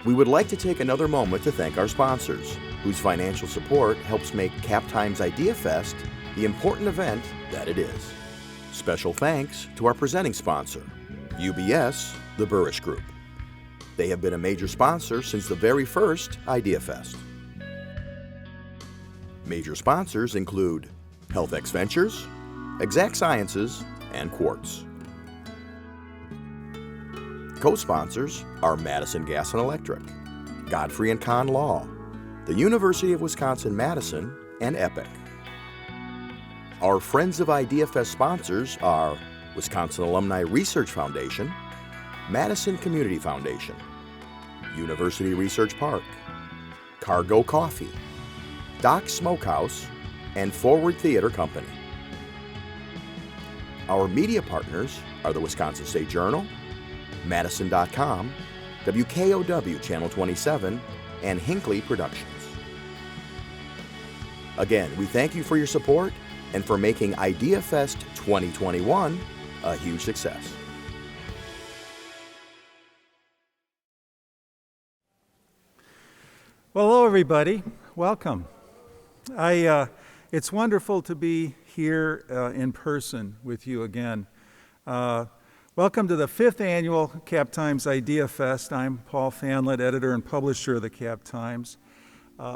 We would like to take another moment to thank our sponsors, whose financial support helps make Cap Times Idea Fest the important event that it is. Special thanks to our presenting sponsor, UBS, the Burrish Group. They have been a major sponsor since the very first Idea Fest. Major sponsors include HealthX Ventures, Exact Sciences, and Quartz. Co-sponsors are Madison Gas and Electric, Godfrey & Kahn Law, the University of Wisconsin-Madison, and Epic. Our Friends of Idea Fest sponsors are Wisconsin Alumni Research Foundation, Madison Community Foundation, University Research Park, Cargo Coffee, Doc Smokehouse, and Forward Theater Company. Our media partners are the Wisconsin State Journal, Madison.com, WKOW Channel 27, and Hinckley Productions. Again, we thank you for your support and for making Idea Fest 2021 a huge success. Well, hello everybody. Welcome. It's wonderful to be here in person with you again. Welcome to the 5th annual Cap Times Idea Fest. I'm Paul Fanlett, editor and publisher of the Cap Times.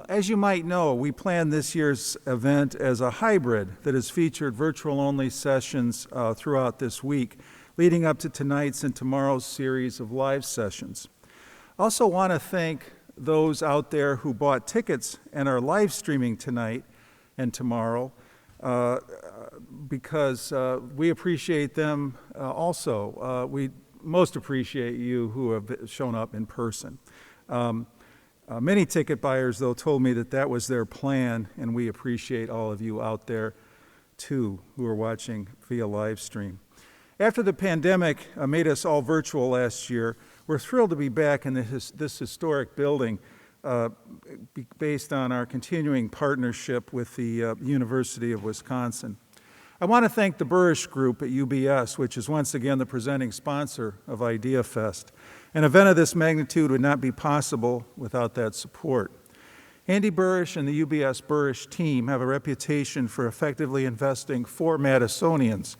As you might know, we planned this year's event as a hybrid that has featured virtual-only sessions throughout this week, leading up to tonight's and tomorrow's series of live sessions. I also want to thank those out there who bought tickets and are live streaming tonight and tomorrow, because we appreciate them also. We most appreciate you who have shown up in person. Many ticket buyers, though, told me that that was their plan, and we appreciate all of you out there, too, who are watching via live stream. After the pandemic made us all virtual last year, we're thrilled to be back in this historic building based on our continuing partnership with the University of Wisconsin. I want to thank the Burrish Group at UBS, which is once again the presenting sponsor of Idea Fest. An event of this magnitude would not be possible without that support. Andy Burrish and the UBS Burrish team have a reputation for effectively investing for Madisonians,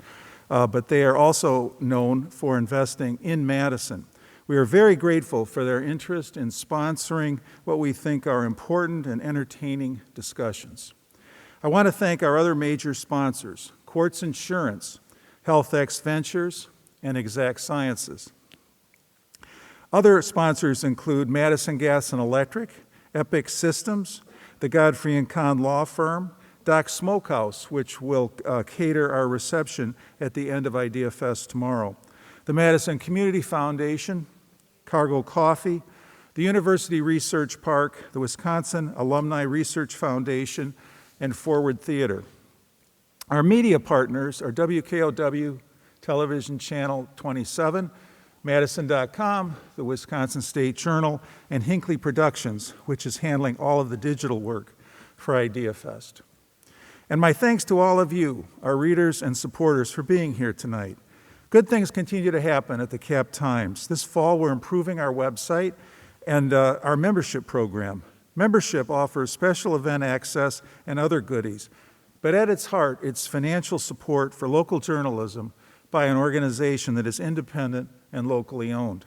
but they are also known for investing in Madison. We are very grateful for their interest in sponsoring what we think are important and entertaining discussions. I want to thank our other major sponsors, Quartz Insurance, HealthX Ventures, and Exact Sciences. Other sponsors include Madison Gas and Electric, Epic Systems, the Godfrey & Kahn Law Firm, Doc Smokehouse, which will cater our reception at the end of Idea Fest tomorrow, the Madison Community Foundation, Cargo Coffee, the University Research Park, the Wisconsin Alumni Research Foundation, and Forward Theater. Our media partners are WKOW Television Channel 27, Madison.com, the Wisconsin State Journal, and Hinckley Productions, which is handling all of the digital work for Idea Fest. And my thanks to all of you, our readers and supporters, for being here tonight. Good things continue to happen at the Cap Times. This fall, we're improving our website and our membership program. Membership offers special event access and other goodies, but at its heart, it's financial support for local journalism by an organization that is independent and locally owned.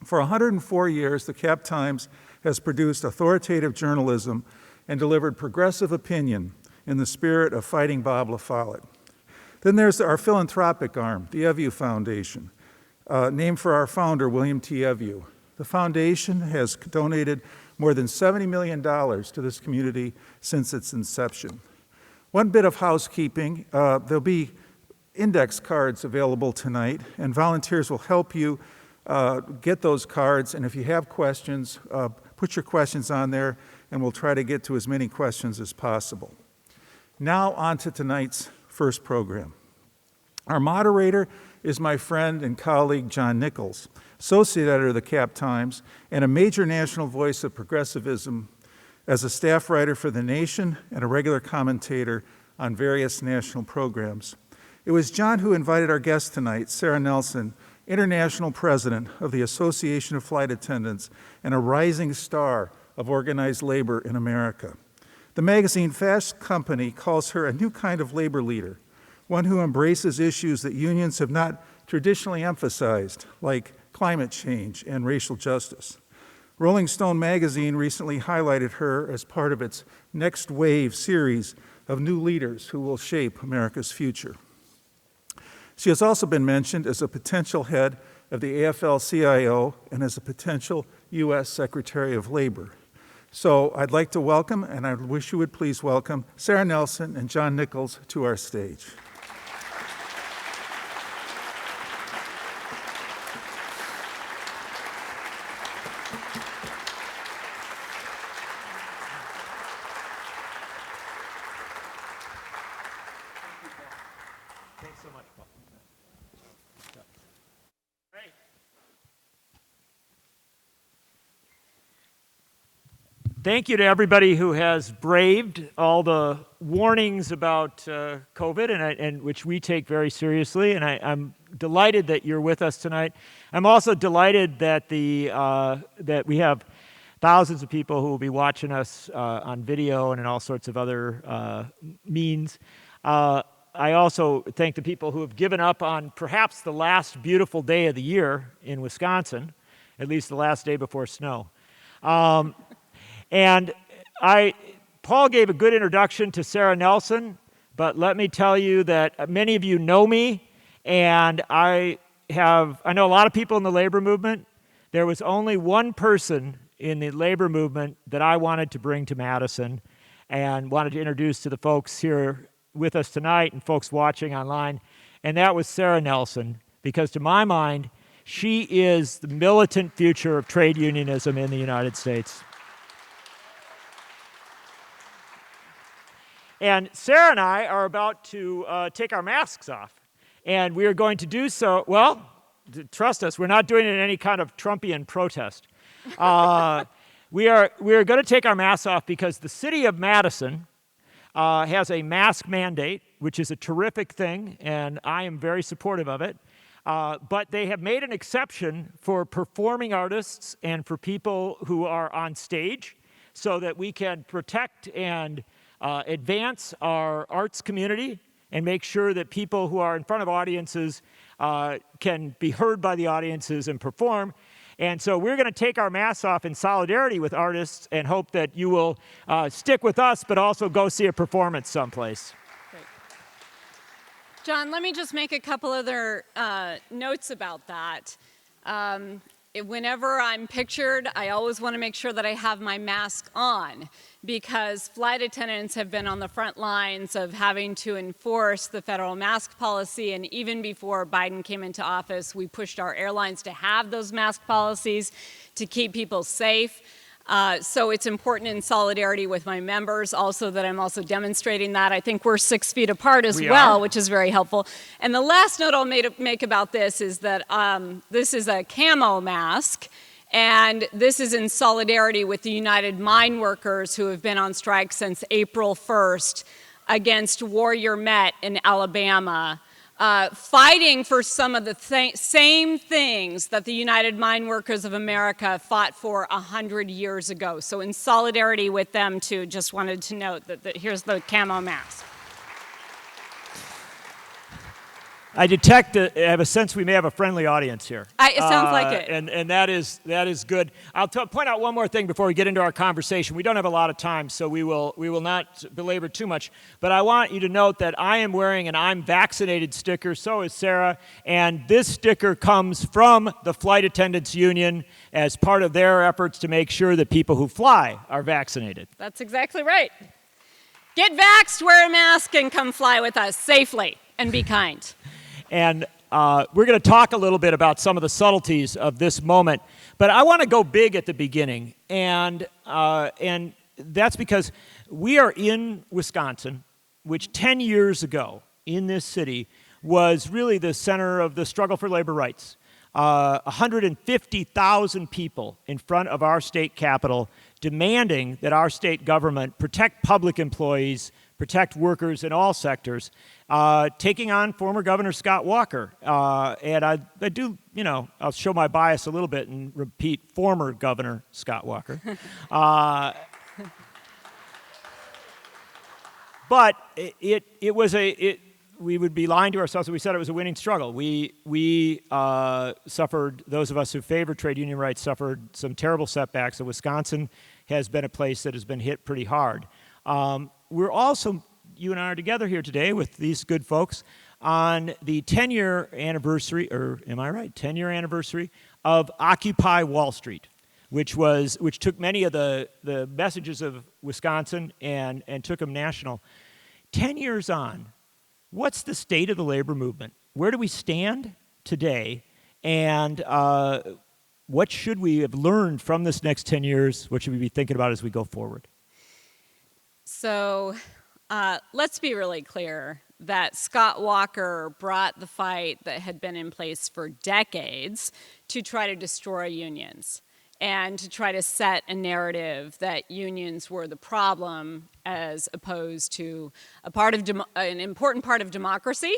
For 104 years, the Cap Times has produced authoritative journalism and delivered progressive opinion in the spirit of fighting Bob LaFollette. Then there's our philanthropic arm, the Evu Foundation, named for our founder, William T. Evu. The foundation has donated more than $70 million to this community since its inception. One bit of housekeeping, there'll be index cards available tonight, and volunteers will help you get those cards, and if you have questions, put your questions on there, and we'll try to get to as many questions as possible. Now on to tonight's first program. Our moderator is my friend and colleague, John Nichols, associate editor of the Cap Times and a major national voice of progressivism as a staff writer for The Nation and a regular commentator on various national programs. It was John who invited our guest tonight, Sara Nelson, international president of the Association of Flight Attendants, and a rising star of organized labor in America. The magazine Fast Company calls her a new kind of labor leader, one who embraces issues that unions have not traditionally emphasized, like climate change and racial justice. Rolling Stone magazine recently highlighted her as part of its Next Wave series of new leaders who will shape America's future. She has also been mentioned as a potential head of the AFL-CIO and as a potential U.S. Secretary of Labor. So I'd like to welcome, and I wish you would please welcome, Sara Nelson and John Nichols to our stage. Thanks so much, Paul. Great. Thank you to everybody who has braved all the warnings about COVID, and which we take very seriously. And I'm delighted that you're with us tonight. I'm also delighted that that we have thousands of people who will be watching us on video and in all sorts of other means. I also thank the people who have given up on perhaps the last beautiful day of the year in Wisconsin, at least the last day before snow. And Paul gave a good introduction to Sara Nelson, but let me tell you that many of you know me, and I know a lot of people in the labor movement. There was only one person in the labor movement that I wanted to bring to Madison and wanted to introduce to the folks here with us tonight and folks watching online, and that was Sara Nelson, because to my mind, she is the militant future of trade unionism in the United States. And Sara and I are about to take our masks off, and we are going to do so, well, trust us, we're not doing it in any kind of Trumpian protest. We are going to take our masks off because the city of Madison has a mask mandate, which is a terrific thing, and I am very supportive of it. But they have made an exception for performing artists and for people who are on stage so that we can protect and advance our arts community and make sure that people who are in front of audiences can be heard by the audiences and perform. And so we're going to take our masks off in solidarity with artists and hope that you will stick with us, but also go see a performance someplace. Great. John, let me just make a couple other notes about that. Whenever I'm pictured, I always want to make sure that I have my mask on, because flight attendants have been on the front lines of having to enforce the federal mask policy, and even before Biden came into office, we pushed our airlines to have those mask policies to keep people safe. So it's important in solidarity with my members also that I'm also demonstrating that. I think we're 6 feet apart as well, which is very helpful. And the last note I'll make about this is that this is a camo mask, and this is in solidarity with the United Mine Workers who have been on strike since April 1st against Warrior Met in Alabama, fighting for some of the same things that the United Mine Workers of America fought for 100 years ago. So in solidarity with them, too, just wanted to note that here's the camo mask. I detect, I have a sense we may have a friendly audience here. It sounds like it. And that is good. I'll point out one more thing before we get into our conversation. We don't have a lot of time, so we will not belabor too much. But I want you to note that I am wearing an I'm vaccinated sticker, so is Sara, and this sticker comes from the Flight Attendants Union as part of their efforts to make sure that people who fly are vaccinated. That's exactly right. Get vaxxed, wear a mask, and come fly with us safely, and be kind. And we're going to talk a little bit about some of the subtleties of this moment. But I want to go big at the beginning. And that's because we are in Wisconsin, which 10 years ago in this city was really the center of the struggle for labor rights. 150,000 people in front of our state capitol demanding that our state government protect public employees, protect workers in all sectors, taking on former Governor Scott Walker. And I do, I'll show my bias a little bit and repeat former Governor Scott Walker. But we would be lying to ourselves if we said it was a winning struggle. We suffered, those of us who favor trade union rights suffered some terrible setbacks, and Wisconsin has been a place that has been hit pretty hard. We're also, you and I are together here today with these good folks on the 10-year anniversary, or am I right, 10-year anniversary of Occupy Wall Street, which took many of the messages of Wisconsin and took them national. 10 years on, what's the state of the labor movement? Where do we stand today? And what should we have learned from this next 10 years? What should we be thinking about as we go forward? So let's be really clear that Scott Walker brought the fight that had been in place for decades to try to destroy unions and to try to set a narrative that unions were the problem as opposed to an important part of democracy,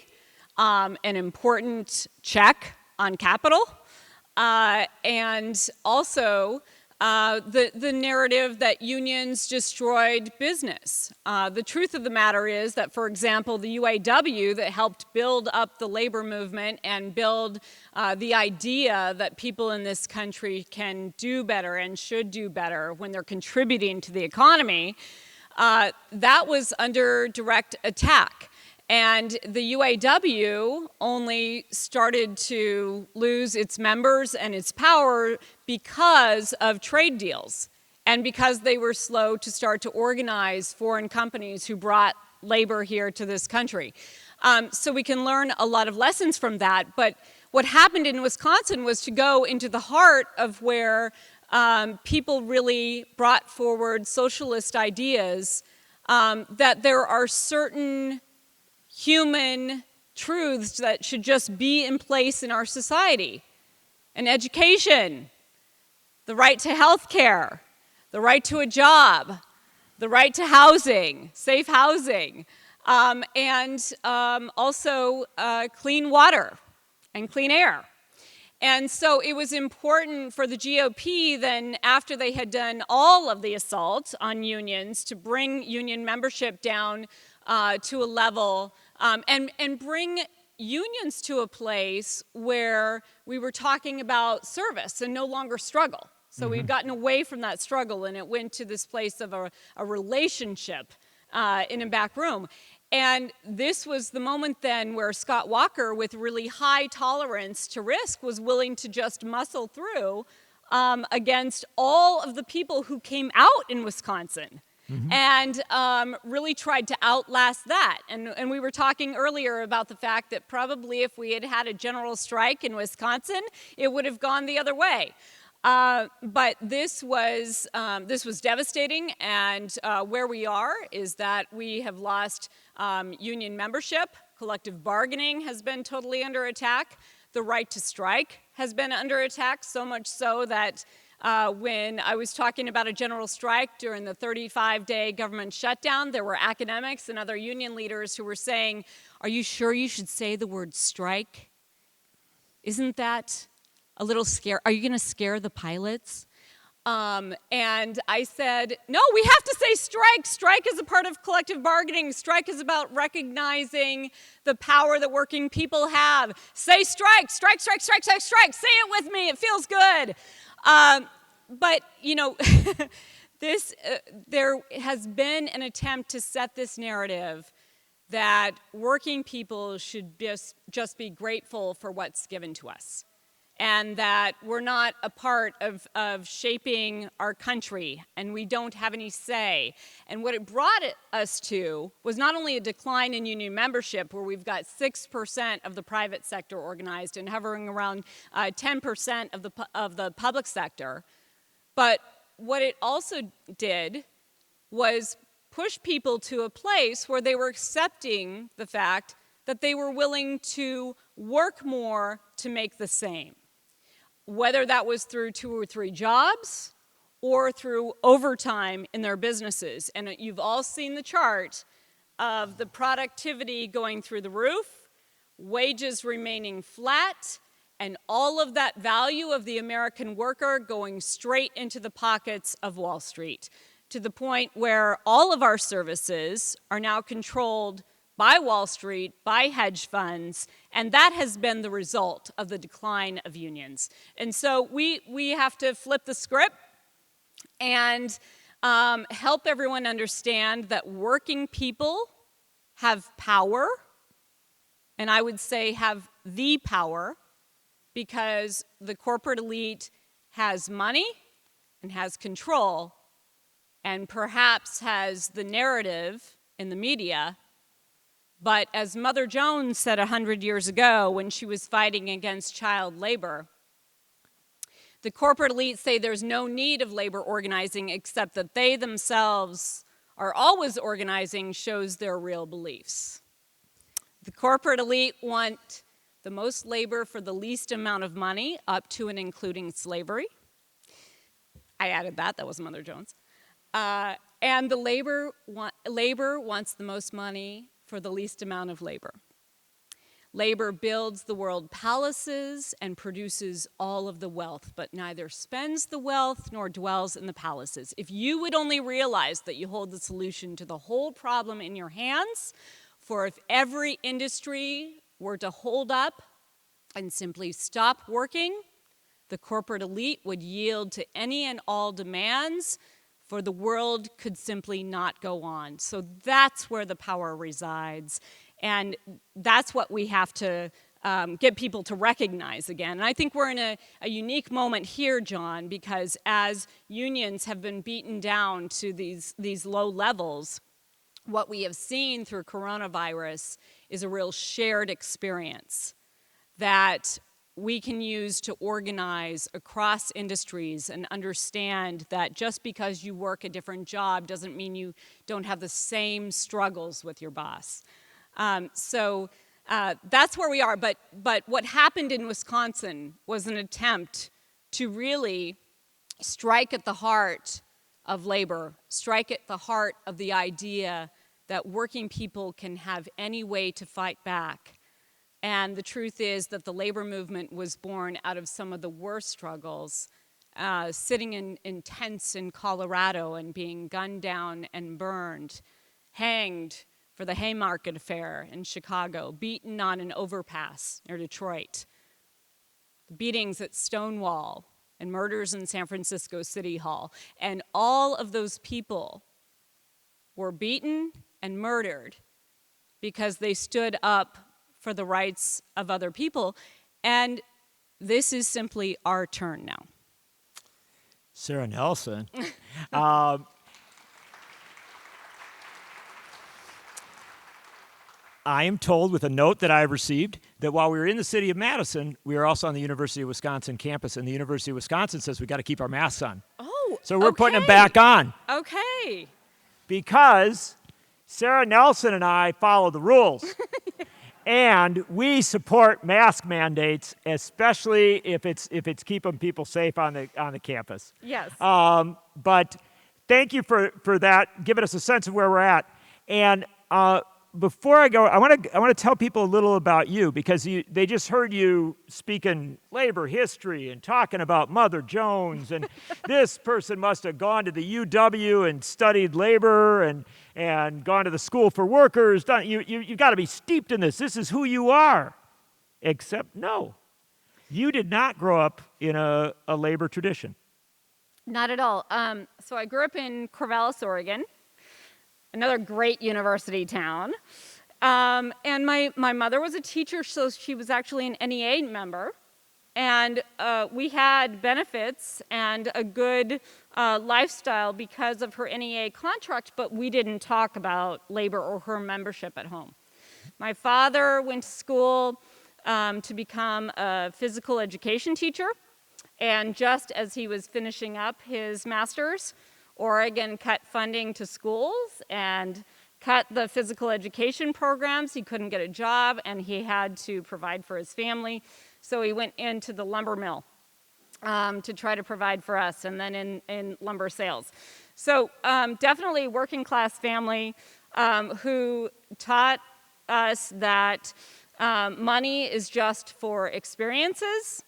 an important check on capital, and also the narrative that unions destroyed business. The truth of the matter is that, for example, the UAW that helped build up the labor movement and build the idea that people in this country can do better and should do better when they're contributing to the economy, that was under direct attack. And the UAW only started to lose its members and its power because of trade deals and because they were slow to start to organize foreign companies who brought labor here to this country. So we can learn a lot of lessons from that. But what happened in Wisconsin was to go into the heart of where people really brought forward socialist ideas, that there are certain human truths that should just be in place in our society. An education, the right to health care, the right to a job, the right to housing, safe housing, and also clean water and clean air. And so it was important for the GOP then, after they had done all of the assaults on unions, to bring union membership down to a level and bring unions to a place where we were talking about service and no longer struggle. So we've gotten away from that struggle, and it went to this place of a relationship in a back room. And this was the moment then where Scott Walker, with really high tolerance to risk, was willing to just muscle through against all of the people who came out in Wisconsin. And really tried to outlast that. And we were talking earlier about the fact that probably if we had had a general strike in Wisconsin, it would have gone the other way. But this was devastating, and where we are is that we have lost union membership. Collective bargaining has been totally under attack. The right to strike has been under attack, so much so that when I was talking about a general strike during the 35-day government shutdown, there were academics and other union leaders who were saying, "Are you sure you should say the word strike? Isn't that a little scary? Are you going to scare the pilots?" And I said, no, we have to say strike. Strike is a part of collective bargaining. Strike is about recognizing the power that working people have. Say strike, strike, strike, strike, strike, strike. Say it with me. It feels good. But, there has been an attempt to set this narrative that working people should just be grateful for what's given to us, and that we're not a part of shaping our country, and we don't have any say. And what it brought us to was not only a decline in union membership, where we've got 6% of the private sector organized and hovering around 10% of the public sector, but what it also did was push people to a place where they were accepting the fact that they were willing to work more to make the same, whether that was through 2 or 3 jobs or through overtime in their businesses. And you've all seen the chart of the productivity going through the roof, wages remaining flat, and all of that value of the American worker going straight into the pockets of Wall Street, to the point where all of our services are now controlled by Wall Street, by hedge funds, and that has been the result of the decline of unions. And so we have to flip the script and help everyone understand that working people have power, and I would say have the power, because the corporate elite has money and has control and perhaps has the narrative in the media. But as Mother Jones said 100 years ago when she was fighting against child labor, the corporate elite say there's no need of labor organizing, except that they themselves are always organizing shows their real beliefs. The corporate elite want the most labor for the least amount of money, up to and including slavery. I added that was Mother Jones. And the labor wants the most money for the least amount of labor. Labor builds the world palaces and produces all of the wealth, but neither spends the wealth nor dwells in the palaces. If you would only realize that you hold the solution to the whole problem in your hands, for if every industry were to hold up and simply stop working, the corporate elite would yield to any and all demands, for the world could simply not go on. So that's where the power resides. And that's what we have to get people to recognize again. And I think we're in a unique moment here, John, because as unions have been beaten down to these low levels, what we have seen through coronavirus is a real shared experience that we can use to organize across industries and understand that just because you work a different job doesn't mean you don't have the same struggles with your boss. So that's where we are. But what happened in Wisconsin was an attempt to really strike at the heart of labor, strike at the heart of the idea that working people can have any way to fight back. And the truth is that the labor movement was born out of some of the worst struggles, sitting in tents in Colorado and being gunned down and burned, hanged for the Haymarket Affair in Chicago, beaten on an overpass near Detroit, beatings at Stonewall, and murders in San Francisco City Hall. And all of those people were beaten and murdered because they stood up for the rights of other people. And this is simply our turn now. Sara Nelson. I am told with a note that I have received that while we were in the city of Madison, we are also on the University of Wisconsin campus, and the University of Wisconsin says we got to keep our masks on. Oh, so we're putting them back on. Okay. Because Sara Nelson and I follow the rules. And we support mask mandates, especially if it's keeping people safe on the campus. Yes. But thank you for that, giving us a sense of where we're at. And before I go, I want to tell people a little about you, because they just heard you speaking labor history and talking about Mother Jones, and this person must have gone to the UW and studied labor and gone to the School for Workers. You got to be steeped in this. This is who you are. Except no, you did not grow up in a labor tradition. Not at all. So I grew up in Corvallis, Oregon, another great university town. And my mother was a teacher, so she was actually an NEA member. And we had benefits and a good lifestyle because of her NEA contract, but we didn't talk about labor or her membership at home. My father went to school to become a physical education teacher. And just as he was finishing up his master's, Oregon cut funding to schools and cut the physical education programs. He couldn't get a job, and he had to provide for his family. So he went into the lumber mill to try to provide for us, and then in lumber sales. So definitely working class family. who taught us that money is just for experiences.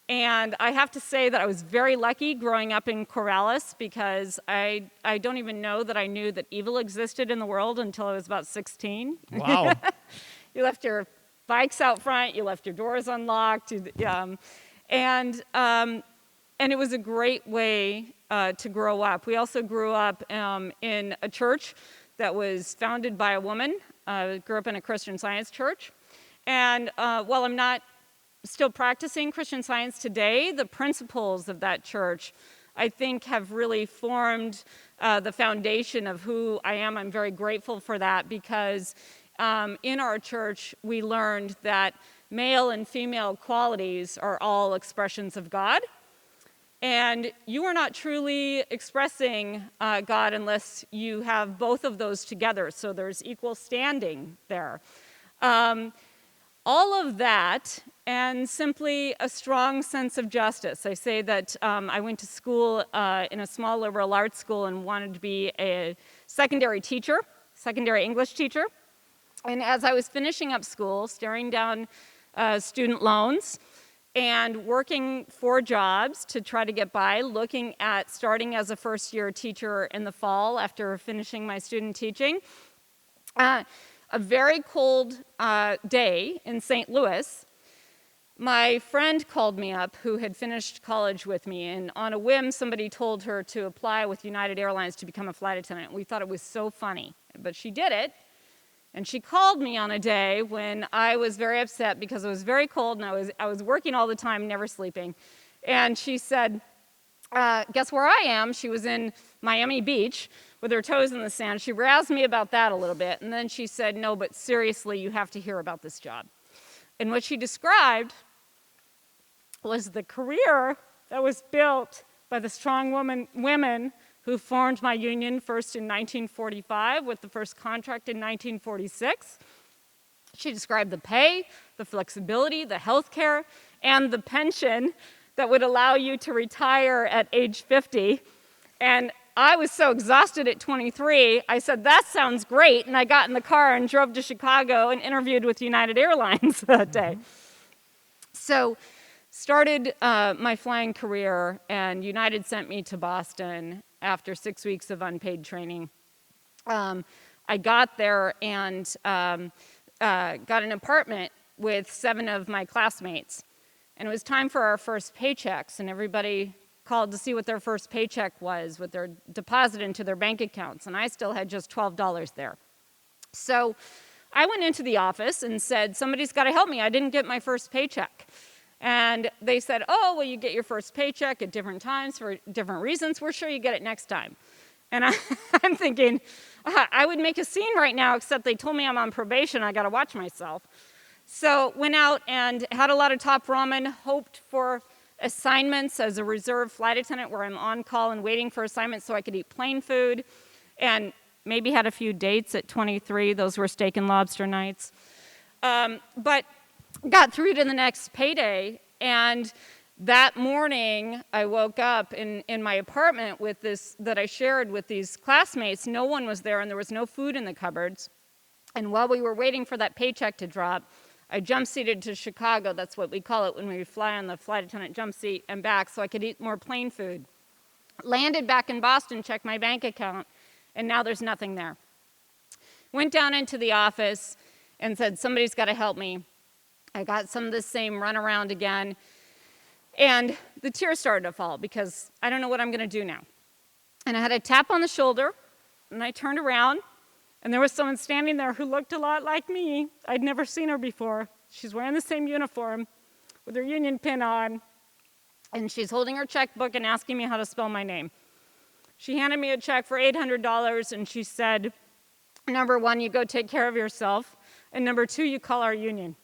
And I have to say that I was very lucky growing up in Corvallis, because I don't even know that I knew that evil existed in the world until I was about 16. Wow. You left your bikes out front, you left your doors unlocked, and it was a great way to grow up. We also grew up in a church that was founded by a woman. Grew up in a Christian Science church. And while I'm not still practicing Christian Science today, the principles of that church, I think, have really formed the foundation of who I am. I'm very grateful for that, because in our church, we learned that male and female qualities are all expressions of God. And you are not truly expressing God unless you have both of those together. So there's equal standing there. All of that, and simply a strong sense of justice. I say that I went to school in a small liberal arts school and wanted to be a secondary teacher, secondary English teacher. And as I was finishing up school, staring down student loans, and working 4 jobs to try to get by, looking at starting as a first-year teacher in the fall after finishing my student teaching. A very cold day in St. Louis, my friend called me up who had finished college with me, and on a whim, somebody told her to apply with United Airlines to become a flight attendant. We thought it was so funny, but she did it. And she called me on a day when I was very upset because it was very cold and I was working all the time, never sleeping. And she said, guess where I am? She was in Miami Beach with her toes in the sand. She razzed me about that a little bit. And then she said, no, but seriously, you have to hear about this job. And what she described was the career that was built by the strong women who formed my union first in 1945 with the first contract in 1946. She described the pay, the flexibility, the health care, and the pension that would allow you to retire at age 50. And I was so exhausted at 23, I said, that sounds great. And I got in the car and drove to Chicago and interviewed with United Airlines that day. So started my flying career, and United sent me to Boston after 6 weeks of unpaid training. I got there and got an apartment with 7 of my classmates. And it was time for our first paychecks, and everybody called to see what their first paycheck was, what their deposit into their bank accounts, and I still had just $12 there. So I went into the office and said, somebody's got to help me. I didn't get my first paycheck. And they said, oh, well, you get your first paycheck at different times for different reasons. We're sure you get it next time. And I'm thinking, I would make a scene right now, except they told me I'm on probation. I got to watch myself. So went out and had a lot of top ramen, hoped for assignments as a reserve flight attendant where I'm on call and waiting for assignments so I could eat plain food, and maybe had a few dates at 23. Those were steak and lobster nights. But got through to the next payday, and that morning I woke up in my apartment with this that I shared with these classmates. No one was there, and there was no food in the cupboards. And while we were waiting for that paycheck to drop, I jump-seated to Chicago. That's what we call it when we fly on the flight attendant jump seat, and back so I could eat more plain food. Landed back in Boston, checked my bank account, and now there's nothing there. Went down into the office and said, somebody's got to help me. I got some of the same runaround again, and the tears started to fall because I don't know what I'm going to do now. And I had a tap on the shoulder, and I turned around, and there was someone standing there who looked a lot like me. I'd never seen her before. She's wearing the same uniform with her union pin on, and she's holding her checkbook and asking me how to spell my name. She handed me a check for $800, and she said, number 1, you go take care of yourself, and number 2, you call our union.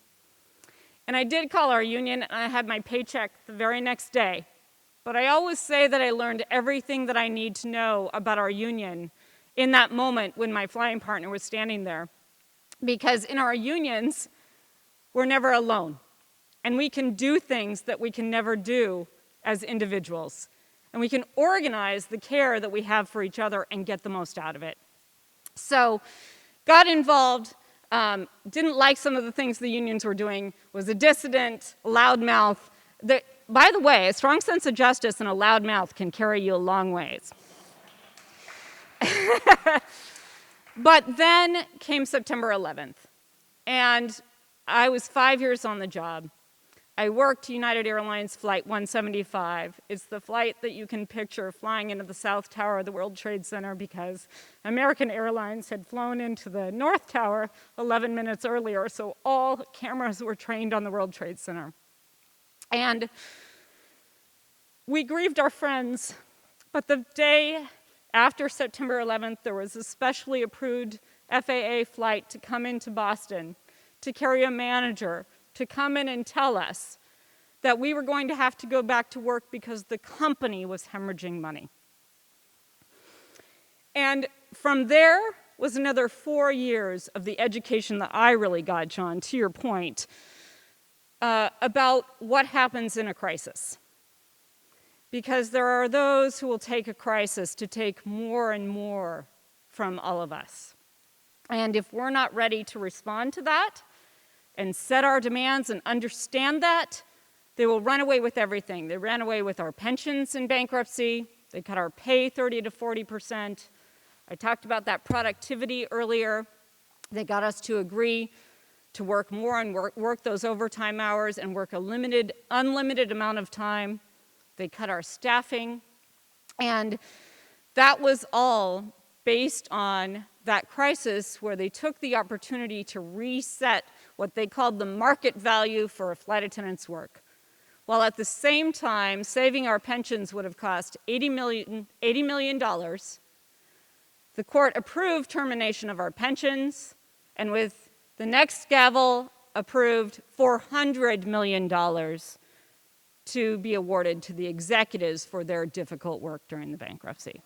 And I did call our union, and I had my paycheck the very next day. But I always say that I learned everything that I need to know about our union in that moment when my flying partner was standing there. Because in our unions, we're never alone. And we can do things that we can never do as individuals. And we can organize the care that we have for each other and get the most out of it. So got involved, didn't like some of the things the unions were doing, was a dissident, a loudmouth. By the way, a strong sense of justice and a loudmouth can carry you a long ways. But then came September 11th, and I was 5 years on the job. I worked United Airlines Flight 175. It's the flight that you can picture flying into the South Tower of the World Trade Center because American Airlines had flown into the North Tower 11 minutes earlier, so all cameras were trained on the World Trade Center. And we grieved our friends, but the day after September 11th, there was a specially approved FAA flight to come into Boston to carry a manager to come in and tell us that we were going to have to go back to work because the company was hemorrhaging money. And from there was another 4 years of the education that I really got, John, to your point, about what happens in a crisis. Because there are those who will take a crisis to take more and more from all of us. And if we're not ready to respond to that and set our demands and understand that, they will run away with everything. They ran away with our pensions in bankruptcy. They cut our pay 30 to 40%. I talked about that productivity earlier. They got us to agree to work more and work those overtime hours and work a unlimited amount of time. They cut our staffing. And that was all based on that crisis where they took the opportunity to reset what they called the market value for a flight attendant's work, while at the same time saving our pensions would have cost $80 million. The court approved termination of our pensions, and with the next gavel approved $400 million to be awarded to the executives for their difficult work during the bankruptcy.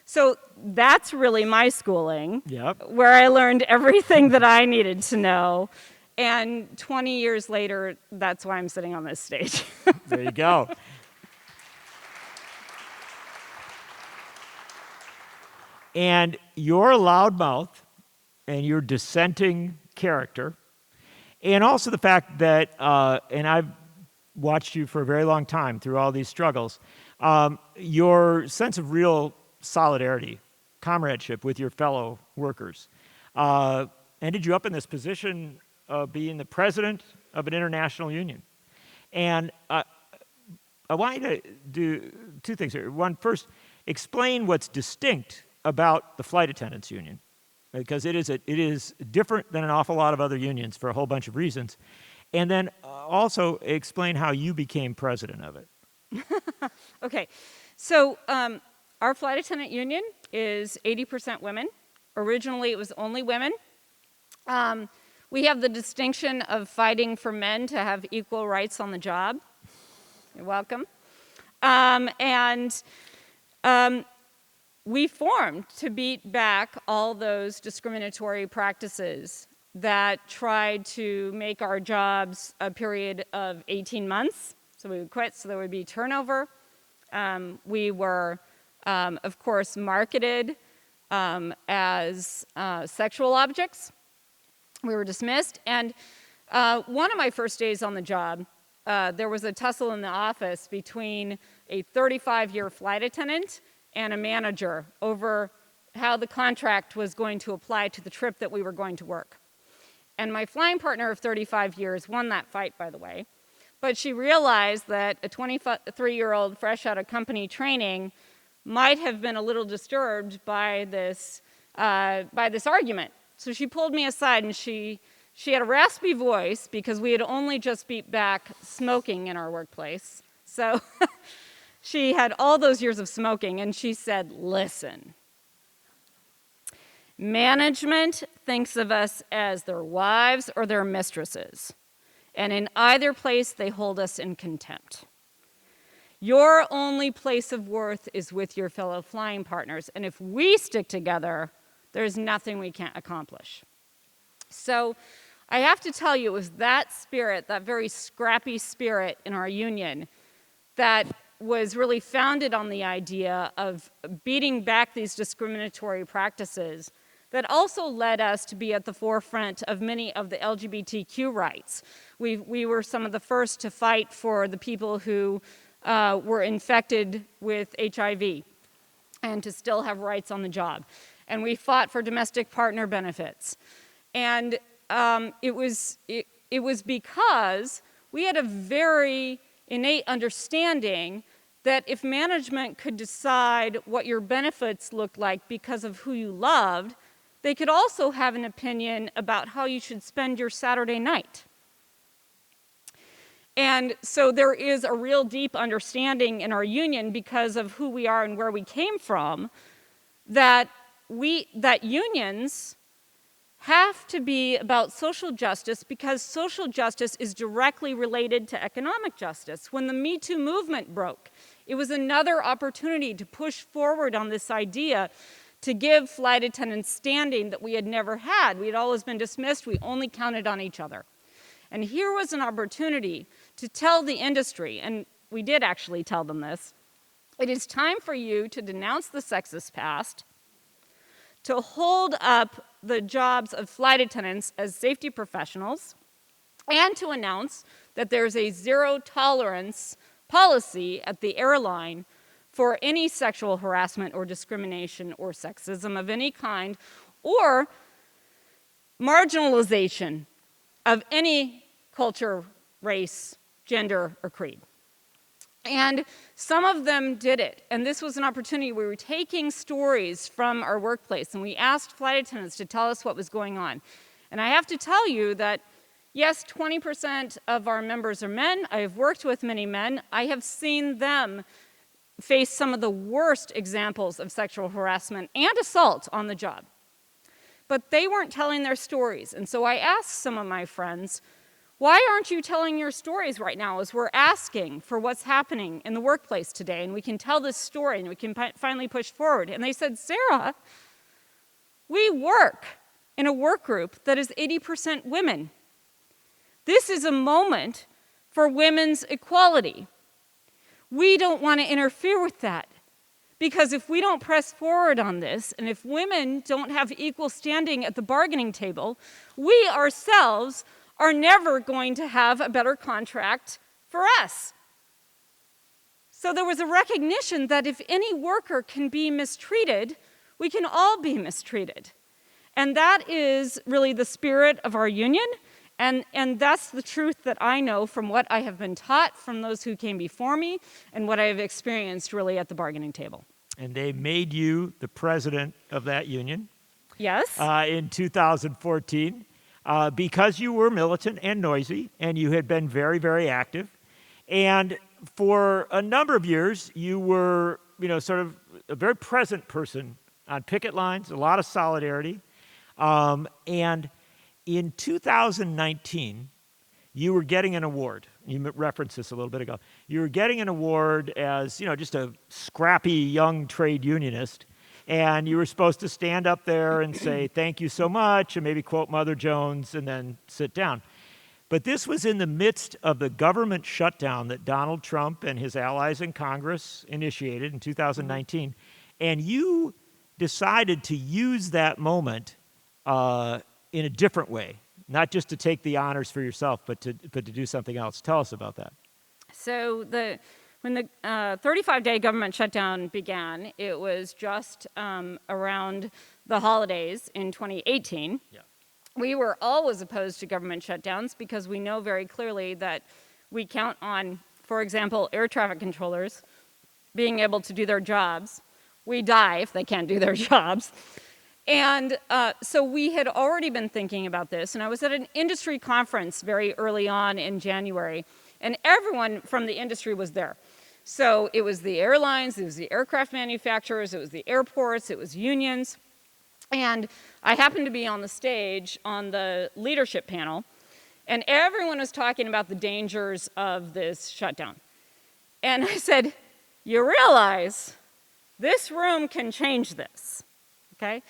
So that's really my schooling, where I learned everything that I needed to know. And 20 years later, that's why I'm sitting on this stage. There you go. And your loudmouth and your dissenting character, and also the fact that, and I've watched you for a very long time through all these struggles, your sense of real solidarity, comradeship with your fellow workers, ended you up in this position of being the president of an international union. And I want you to do two things here. One, first, explain what's distinct about the flight attendants union, because it is different than an awful lot of other unions for a whole bunch of reasons. And then also explain how you became president of it. Okay, so our flight attendant union is 80% women. Originally, it was only women. We have the distinction of fighting for men to have equal rights on the job. You're welcome. We formed to beat back all those discriminatory practices that tried to make our jobs a period of 18 months. So we would quit, so there would be turnover. We were, of course, marketed as sexual objects. We were dismissed. And one of my first days on the job, there was a tussle in the office between a 35-year flight attendant and a manager over how the contract was going to apply to the trip that we were going to work. And my flying partner of 35 years won that fight, by the way. But she realized that a 23-year-old fresh out of company training might have been a little disturbed by this argument. So she pulled me aside, and she had a raspy voice because we had only just beat back smoking in our workplace. So she had all those years of smoking, and she said, "Listen, management thinks of us as their wives or their mistresses, and in either place they hold us in contempt. Your only place of worth is with your fellow flying partners, and if we stick together, there's nothing we can't accomplish." So I have to tell you, it was that spirit, that very scrappy spirit in our union, that was really founded on the idea of beating back these discriminatory practices that also led us to be at the forefront of many of the LGBTQ rights. We were some of the first to fight for the people who were infected with HIV and to still have rights on the job. And we fought for domestic partner benefits. And it was because we had a very innate understanding that if management could decide what your benefits looked like because of who you loved, they could also have an opinion about how you should spend your Saturday night. And so there is a real deep understanding in our union, because of who we are and where we came from, that unions have to be about social justice, because social justice is directly related to economic justice. When the Me Too movement broke, it was another opportunity to push forward on this idea to give flight attendants standing that we had never had. We had always been dismissed. We only counted on each other. And here was an opportunity to tell the industry, and we did actually tell them this, it is time for you to denounce the sexist past, to hold up the jobs of flight attendants as safety professionals, and to announce that there's a zero tolerance policy at the airline for any sexual harassment or discrimination or sexism of any kind, or marginalization of any culture, race, gender, or creed. And some of them did it. And this was an opportunity. We were taking stories from our workplace, and we asked flight attendants to tell us what was going on. And I have to tell you that, yes, 20% of our members are men. I have worked with many men. I have seen them face some of the worst examples of sexual harassment and assault on the job. But they weren't telling their stories. And so I asked some of my friends, why aren't you telling your stories right now, as we're asking for what's happening in the workplace today, and we can tell this story and we can finally push forward? And they said, Sara, we work in a work group that is 80% women. This is a moment for women's equality. We don't want to interfere with that, because if we don't press forward on this, and if women don't have equal standing at the bargaining table, we ourselves are never going to have a better contract for us. So there was a recognition that if any worker can be mistreated, we can all be mistreated. And that is really the spirit of our union. And that's the truth that I know from what I have been taught from those who came before me and what I have experienced really at the bargaining table. And they made you the president of that union. Yes. In 2014, because you were militant and noisy, and you had been very, very active. And for a number of years, you were, sort of a very present person on picket lines, a lot of solidarity. And in 2019, you were getting an award. You referenced this a little bit ago. You were getting an award as, just a scrappy young trade unionist. And you were supposed to stand up there and say, thank you so much, and maybe quote Mother Jones, and then sit down. But this was in the midst of the government shutdown that Donald Trump and his allies in Congress initiated in 2019. And you decided to use that moment in a different way, not just to take the honors for yourself, but to do something else. Tell us about that. So when the 35-day government shutdown began, it was just around the holidays in 2018. Yeah. We were always opposed to government shutdowns because we know very clearly that we count on, for example, air traffic controllers being able to do their jobs. We die if they can't do their jobs. And so we had already been thinking about this, and I was at an industry conference very early on in January, and everyone from the industry was there. So it was the airlines, it was the aircraft manufacturers, it was the airports, it was unions. And I happened to be on the stage on the leadership panel, and everyone was talking about the dangers of this shutdown. And I said, you realize this room can change this, okay?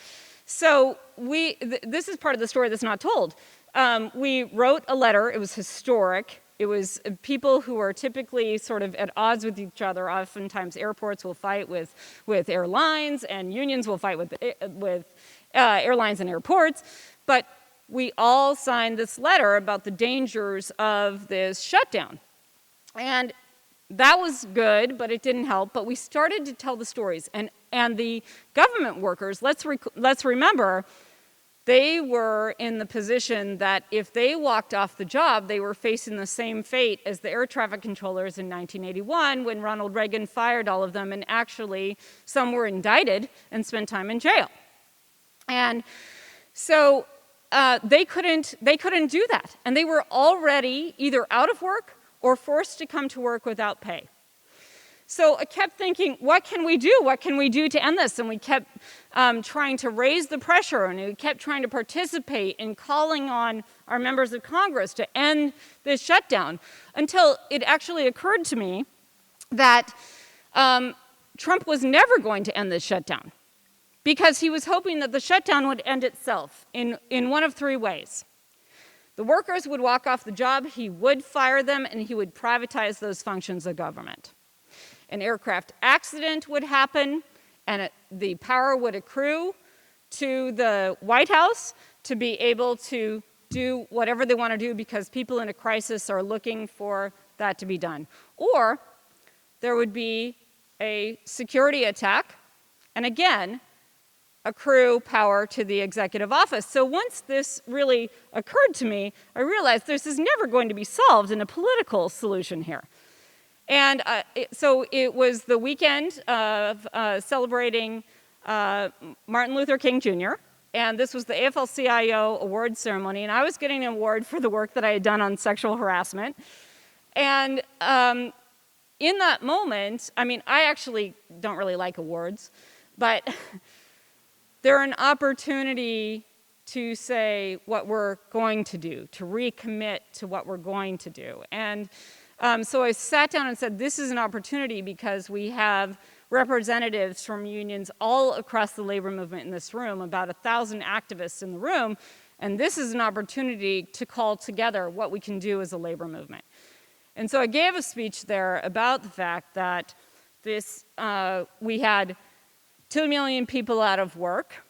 So this is part of the story that's not told. We wrote a letter. It was historic. It was people who are typically sort of at odds with each other. Oftentimes airports will fight with airlines, and unions will fight with airlines and airports, but we all signed this letter about the dangers of this shutdown. And that was good, but it didn't help. But we started to tell the stories. And the government workers, let's remember, they were in the position that if they walked off the job, they were facing the same fate as the air traffic controllers in 1981 when Ronald Reagan fired all of them, and actually some were indicted and spent time in jail. And so they couldn't do that. And they were already either out of work or forced to come to work without pay. So I kept thinking, what can we do? What can we do to end this? And we kept trying to raise the pressure, and we kept trying to participate in calling on our members of Congress to end this shutdown, until it actually occurred to me that Trump was never going to end this shutdown, because he was hoping that the shutdown would end itself in one of three ways. The workers would walk off the job, he would fire them, and he would privatize those functions of government. An aircraft accident would happen, and the power would accrue to the White House to be able to do whatever they want to do, because people in a crisis are looking for that to be done. Or there would be a security attack, and again, accrue power to the executive office. So once this really occurred to me, I realized this is never going to be solved in a political solution here. And so it was the weekend of celebrating Martin Luther King Jr., and this was the AFL-CIO award ceremony, and I was getting an award for the work that I had done on sexual harassment. And in that moment, I mean, I actually don't really like awards, but they're an opportunity to say what we're going to do, to recommit to what we're going to do. And so I sat down and said, this is an opportunity, because we have representatives from unions all across the labor movement in this room, about 1,000 activists in the room, and this is an opportunity to call together what we can do as a labor movement. And so I gave a speech there about the fact that we had 2 million people out of work,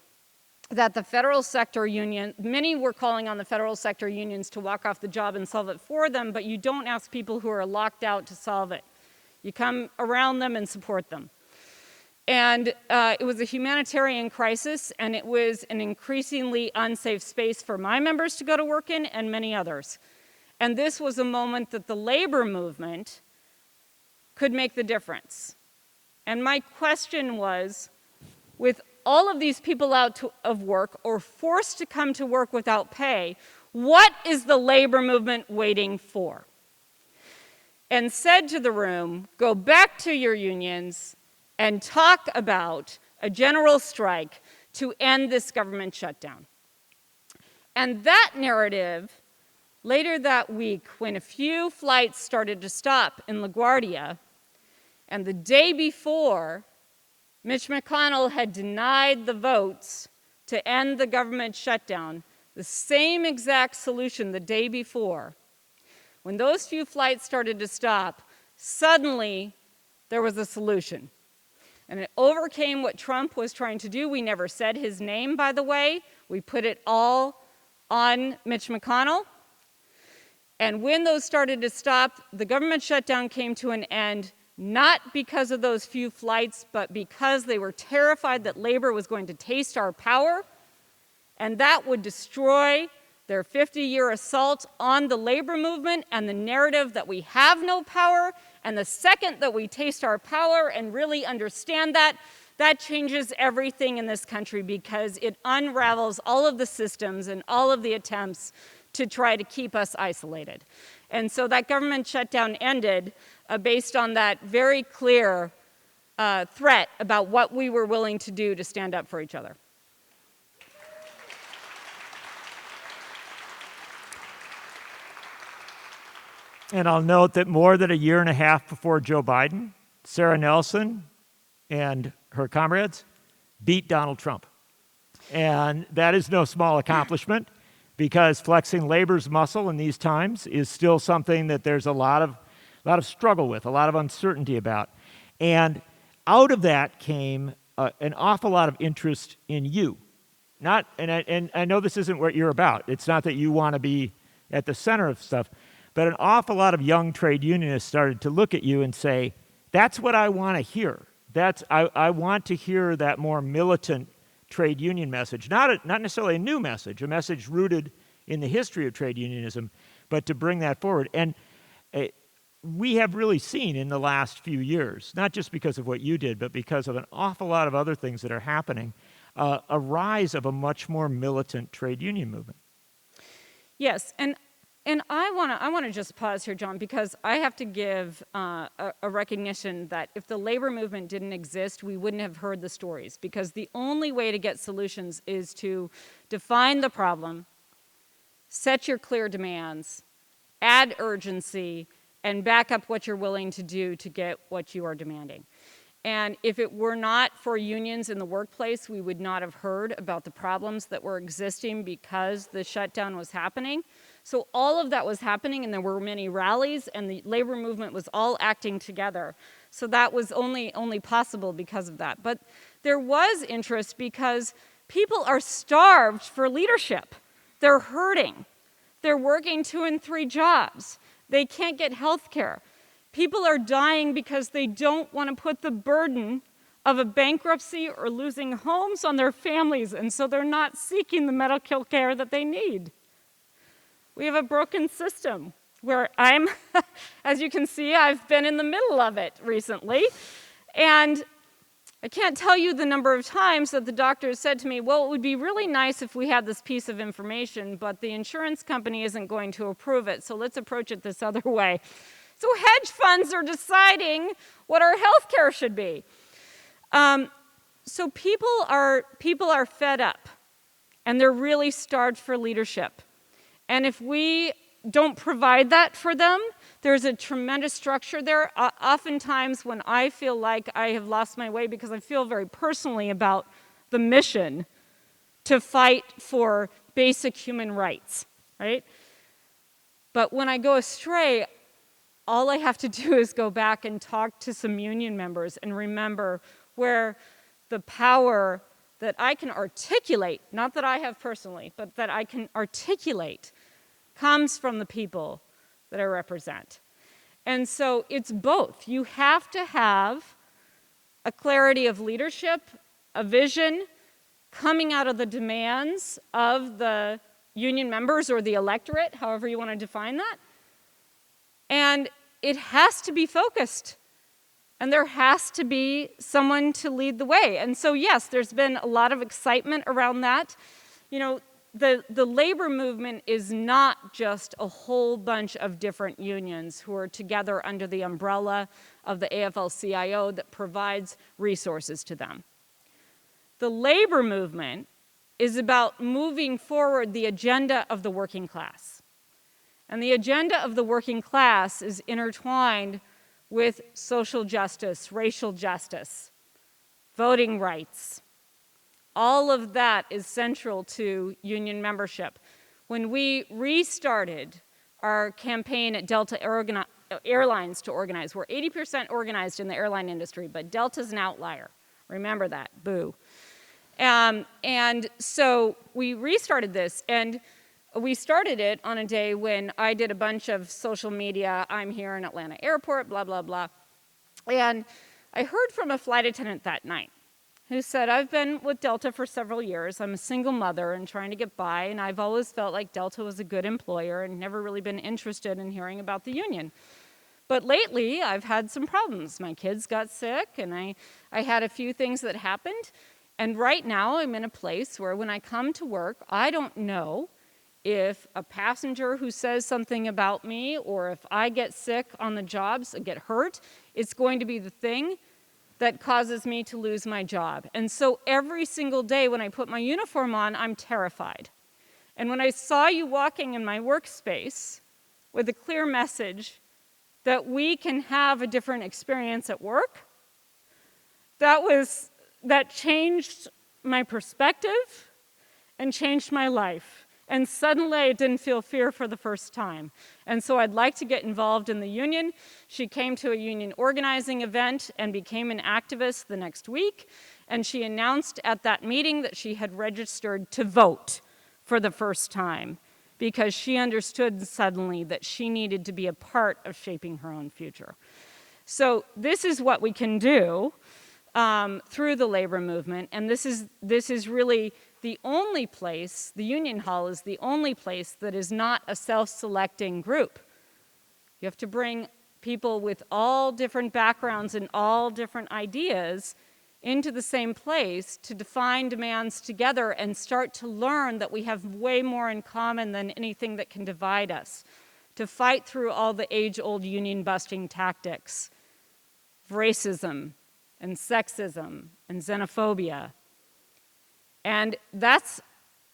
that the federal sector union, many were calling on the federal sector unions to walk off the job and solve it for them, but you don't ask people who are locked out to solve it. You come around them and support them. And it was a humanitarian crisis, and it was an increasingly unsafe space for my members to go to work in, and many others. And this was a moment that the labor movement could make the difference. And my question was, with all of these people out of work or forced to come to work without pay, what is the labor movement waiting for? And said to the room, go back to your unions and talk about a general strike to end this government shutdown. And that narrative, later that week, when a few flights started to stop in LaGuardia, and the day before, Mitch McConnell had denied the votes to end the government shutdown, the same exact solution the day before. When those few flights started to stop, suddenly there was a solution. And it overcame what Trump was trying to do. We never said his name, by the way. We put it all on Mitch McConnell. And when those started to stop, the government shutdown came to an end, not because of those few flights, but because they were terrified that labor was going to taste our power, and that would destroy their 50-year assault on the labor movement and the narrative that we have no power. And the second that we taste our power and really understand that, that changes everything in this country, because it unravels all of the systems and all of the attempts to try to keep us isolated. And so that government shutdown ended based on that very clear threat about what we were willing to do to stand up for each other. And I'll note that more than a year and a half before Joe Biden, Sara Nelson and her comrades beat Donald Trump. And that is no small accomplishment, because flexing labor's muscle in these times is still something that there's a lot of struggle with, a lot of uncertainty about. And out of that came an awful lot of interest in you And I know this isn't what you're about. It's not that you want to be at the center of stuff, but an awful lot of young trade unionists started to look at you and say, that's what I want to hear. I want to hear that more militant trade union message, not necessarily a new message, a message rooted in the history of trade unionism, but to bring that forward. And we have really seen in the last few years, not just because of what you did, but because of an awful lot of other things that are happening, a rise of a much more militant trade union movement. Yes, and I want to just pause here, John, because I have to give a recognition that if the labor movement didn't exist, we wouldn't have heard the stories, because the only way to get solutions is to define the problem, set your clear demands, add urgency, and back up what you're willing to do to get what you are demanding. And if it were not for unions in the workplace, we would not have heard about the problems that were existing because the shutdown was happening. So all of that was happening, and there were many rallies, and the labor movement was all acting together. So that was only possible because of that. But there was interest because people are starved for leadership. They're hurting. They're working 2 and 3 jobs. They can't get health care. People are dying because they don't want to put the burden of a bankruptcy or losing homes on their families, and so they're not seeking the medical care that they need. We have a broken system where as you can see, I've been in the middle of it recently, and I can't tell you the number of times that the doctor said to me, well, it would be really nice if we had this piece of information, but the insurance company isn't going to approve it, so let's approach it this other way. So hedge funds are deciding what our health care should be. So people are fed up, and they're really starved for leadership. And if we don't provide that for them, there's a tremendous structure there. Oftentimes when I feel like I have lost my way, because I feel very personally about the mission to fight for basic human rights, right? But when I go astray, all I have to do is go back and talk to some union members and remember where the power that I can articulate, not that I have personally, but that I can articulate, comes from the people that I represent. And so it's both. You have to have a clarity of leadership, a vision coming out of the demands of the union members or the electorate, however you want to define that. And it has to be focused. And there has to be someone to lead the way. And so, yes, there's been a lot of excitement around that. You know, the labor movement is not just a whole bunch of different unions who are together under the umbrella of the AFL-CIO that provides resources to them. The labor movement is about moving forward the agenda of the working class. And the agenda of the working class is intertwined with social justice, racial justice, voting rights. All of that is central to union membership. When we restarted our campaign at Delta Airlines to organize, we're 80% organized in the airline industry, but Delta's an outlier. Remember that, boo. And so we restarted this, and we started it on a day when I did a bunch of social media. I'm here in Atlanta Airport, blah, blah, blah. And I heard from a flight attendant that night who said, I've been with Delta for several years. I'm a single mother and trying to get by, and I've always felt like Delta was a good employer and never really been interested in hearing about the union. But lately, I've had some problems. My kids got sick, and I had a few things that happened. And right now, I'm in a place where when I come to work, I don't know if a passenger who says something about me, or if I get sick on the jobs and get hurt, it's going to be the thing that causes me to lose my job. And so every single day when I put my uniform on, I'm terrified. And when I saw you walking in my workspace with a clear message that we can have a different experience at work, that changed my perspective and changed my life. And suddenly I didn't feel fear for the first time. And so I'd like to get involved in the union. She came to a union organizing event and became an activist the next week. and she announced at that meeting that she had registered to vote for the first time because she understood suddenly that she needed to be a part of shaping her own future. So this is what we can do through the labor movement, and this is really the only place, the union hall is the only place that is not a self-selecting group. You have to bring people with all different backgrounds and all different ideas into the same place to define demands together and start to learn that we have way more in common than anything that can divide us, to fight through all the age-old union-busting tactics, racism and sexism and xenophobia. And that's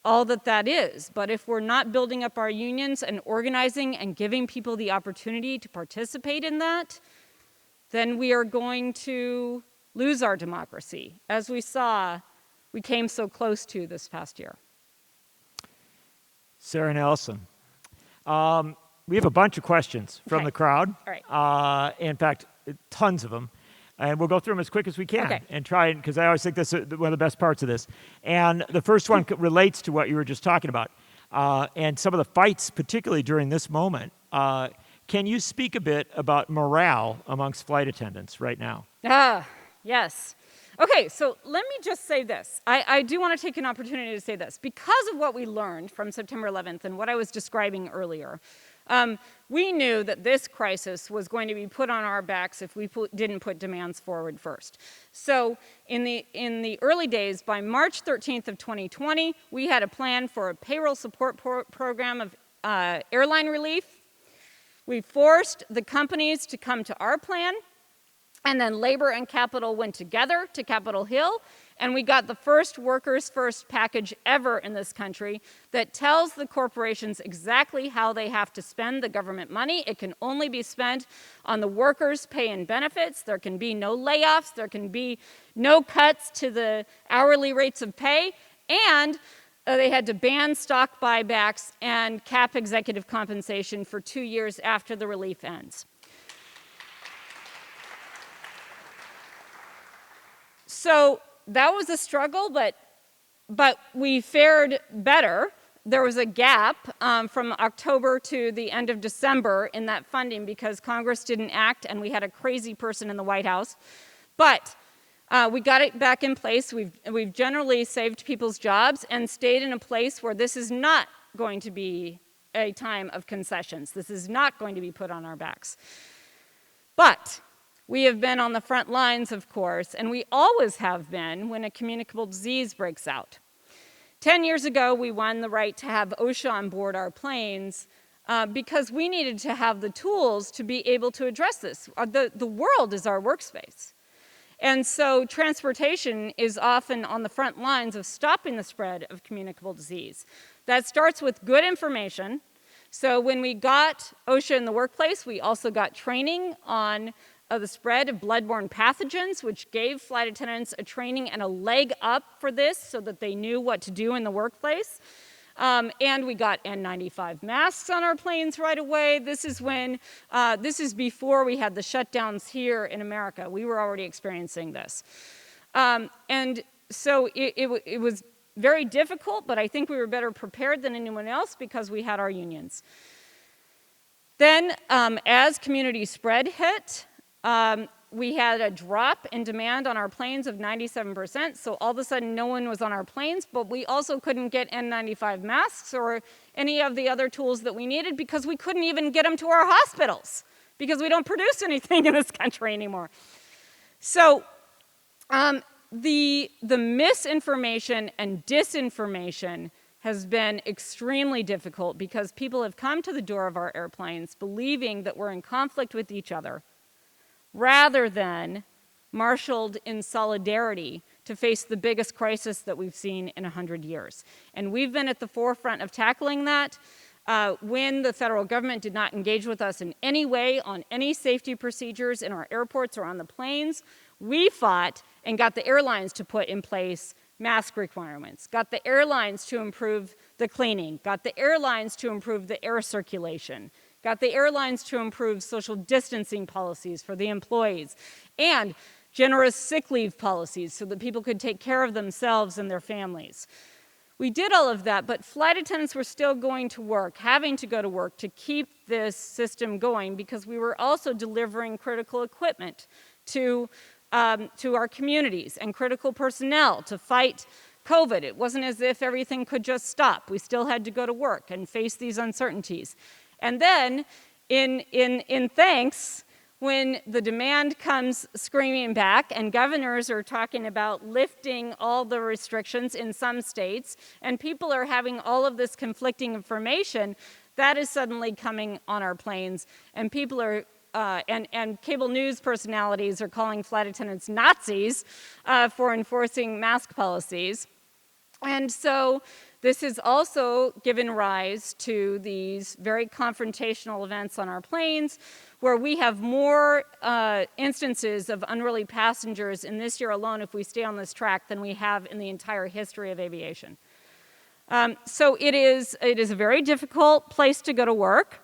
all that is. But if we're not building up our unions and organizing and giving people the opportunity to participate in that, then we are going to lose our democracy, as we saw we came so close to this past year. Sara Nelson. We have a bunch of questions from the crowd. All right. In fact, tons of them. And we'll go through them as quick as we can and try, because I always think that's one of the best parts of this. And the first one relates to what you were just talking about and some of the fights, particularly during this moment. Can you speak a bit about morale amongst flight attendants right now? Yes. Okay, so let me just say this. I do want to take an opportunity to say this. Because of what we learned from September 11th and what I was describing earlier, we knew that this crisis was going to be put on our backs if we didn't put demands forward first. So in the early days, by March 13th of 2020, we had a plan for a payroll support program of airline relief. We forced the companies to come to our plan, and then labor and capital went together to Capitol Hill, and we got the first Workers First package ever in this country that tells the corporations exactly how they have to spend the government money. It can only be spent on the workers' pay and benefits. There can be no layoffs. There can be no cuts to the hourly rates of pay. And they had to ban stock buybacks and cap executive compensation for 2 years after the relief ends. So that was a struggle, but we fared better. There was a gap from October to the end of December in that funding because Congress didn't act and we had a crazy person in the White House. But we got it back in place. We've generally saved people's jobs and stayed in a place where this is not going to be a time of concessions. This is not going to be put on our backs. But we have been on the front lines, of course, and we always have been when a communicable disease breaks out. 10 years ago, we won the right to have OSHA on board our planes because we needed to have the tools to be able to address this. The world is our workspace. And so transportation is often on the front lines of stopping the spread of communicable disease. That starts with good information. So when we got OSHA in the workplace, we also got training on the spread of bloodborne pathogens, which gave flight attendants a training and a leg up for this so that they knew what to do in the workplace. And we got N95 masks on our planes right away. This is before we had the shutdowns here in America. We were already experiencing this. And so it was very difficult, but I think we were better prepared than anyone else because we had our unions. Then, as community spread hit, we had a drop in demand on our planes of 97%, so all of a sudden no one was on our planes, but we also couldn't get N95 masks or any of the other tools that we needed because we couldn't even get them to our hospitals because we don't produce anything in this country anymore. So the misinformation and disinformation has been extremely difficult because people have come to the door of our airplanes believing that we're in conflict with each other, rather than marshaled in solidarity to face the biggest crisis that we've seen in 100 years. And we've been at the forefront of tackling that. When the federal government did not engage with us in any way on any safety procedures in our airports or on the planes, we fought and got the airlines to put in place mask requirements, got the airlines to improve the cleaning, got the airlines to improve the air circulation, got the airlines to improve social distancing policies for the employees. And generous sick leave policies so that people could take care of themselves and their families. We did all of that, but flight attendants were still going to work, having to go to work to keep this system going, because we were also delivering critical equipment to our communities and critical personnel to fight COVID. It wasn't as if everything could just stop. We still had to go to work and face these uncertainties. And then, in thanks, when the demand comes screaming back and governors are talking about lifting all the restrictions in some states, and people are having all of this conflicting information, that is suddenly coming on our planes, and people are and cable news personalities are calling flight attendants Nazis for enforcing mask policies. And so this has also given rise to these very confrontational events on our planes, where we have more instances of unruly passengers in this year alone, if we stay on this track, than we have in the entire history of aviation. So it is a very difficult place to go to work.